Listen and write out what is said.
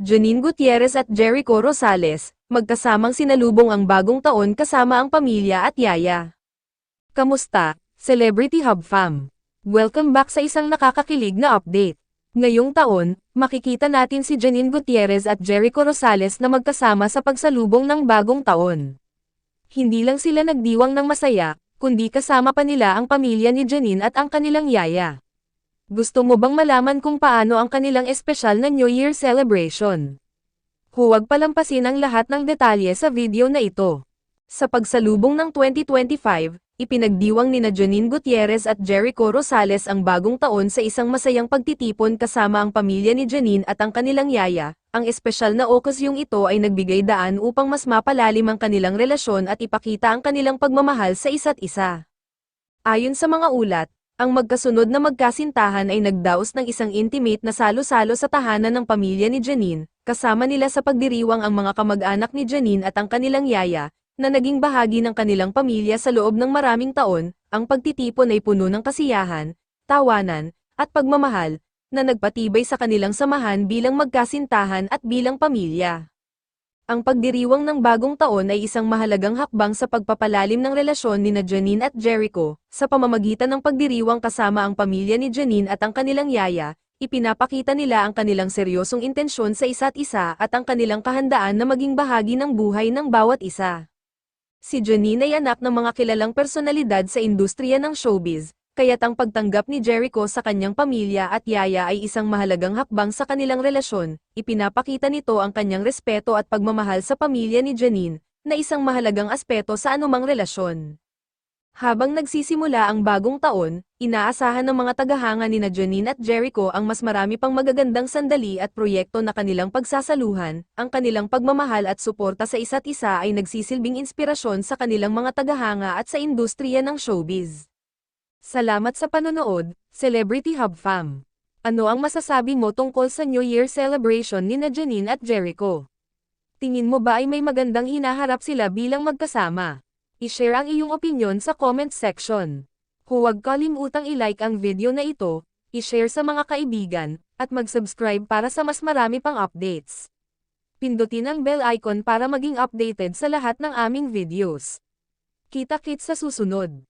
Janine Gutierrez at Jericho Rosales, magkasamang sinalubong ang bagong taon kasama ang pamilya at yaya. Kamusta, Celebrity Hub Fam? Welcome back sa isang nakakakilig na update. Ngayong taon, makikita natin si Janine Gutierrez at Jericho Rosales na magkasama sa pagsalubong ng bagong taon. Hindi lang sila nagdiwang ng masaya, kundi kasama pa nila ang pamilya ni Janine at ang kanilang yaya. Gusto mo bang malaman kung paano ang kanilang espesyal na New Year celebration? Huwag palampasin ang lahat ng detalye sa video na ito. Sa pagsalubong ng 2025, ipinagdiwang nina Janine Gutierrez at Jericho Rosales ang bagong taon sa isang masayang pagtitipon kasama ang pamilya ni Janine at ang kanilang yaya. Ang espesyal na okasyong ito ay nagbigay daan upang mas mapalalim ang kanilang relasyon at ipakita ang kanilang pagmamahal sa isa't isa. Ayon sa mga ulat, ang magkasunod na magkasintahan ay nagdaos ng isang intimate na salo-salo sa tahanan ng pamilya ni Janine, kasama nila sa pagdiriwang ang mga kamag-anak ni Janine at ang kanilang yaya, na naging bahagi ng kanilang pamilya sa loob ng maraming taon. Ang pagtitipon ay puno ng kasiyahan, tawanan, at pagmamahal, na nagpatibay sa kanilang samahan bilang magkasintahan at bilang pamilya. Ang pagdiriwang ng bagong taon ay isang mahalagang hakbang sa pagpapalalim ng relasyon nina Janine at Jericho. Sa pamamagitan ng pagdiriwang kasama ang pamilya ni Janine at ang kanilang yaya, ipinapakita nila ang kanilang seryosong intensyon sa isa't isa at ang kanilang kahandaan na maging bahagi ng buhay ng bawat isa. Si Janine ay anak ng mga kilalang personalidad sa industriya ng showbiz, kaya't ang pagtanggap ni Jericho sa kanyang pamilya at yaya ay isang mahalagang hakbang sa kanilang relasyon. Ipinapakita nito ang kanyang respeto at pagmamahal sa pamilya ni Janine, na isang mahalagang aspeto sa anumang relasyon. Habang nagsisimula ang bagong taon, inaasahan ng mga tagahanga nina Janine at Jericho ang mas marami pang magagandang sandali at proyekto na kanilang pagsasaluhan. Ang kanilang pagmamahal at suporta sa isa't isa ay nagsisilbing inspirasyon sa kanilang mga tagahanga at sa industriya ng showbiz. Salamat sa panonood, Celebrity Hub Fam. Ano ang masasabi mo tungkol sa New Year celebration nina Janine at Jericho? Tingin mo ba ay may magandang hinaharap sila bilang magkasama? I-share ang iyong opinion sa comment section. Huwag kalimutang i-like ang video na ito, i-share sa mga kaibigan, at mag-subscribe para sa mas marami pang updates. Pindutin ang bell icon para maging updated sa lahat ng aming videos. Kita-kits sa susunod.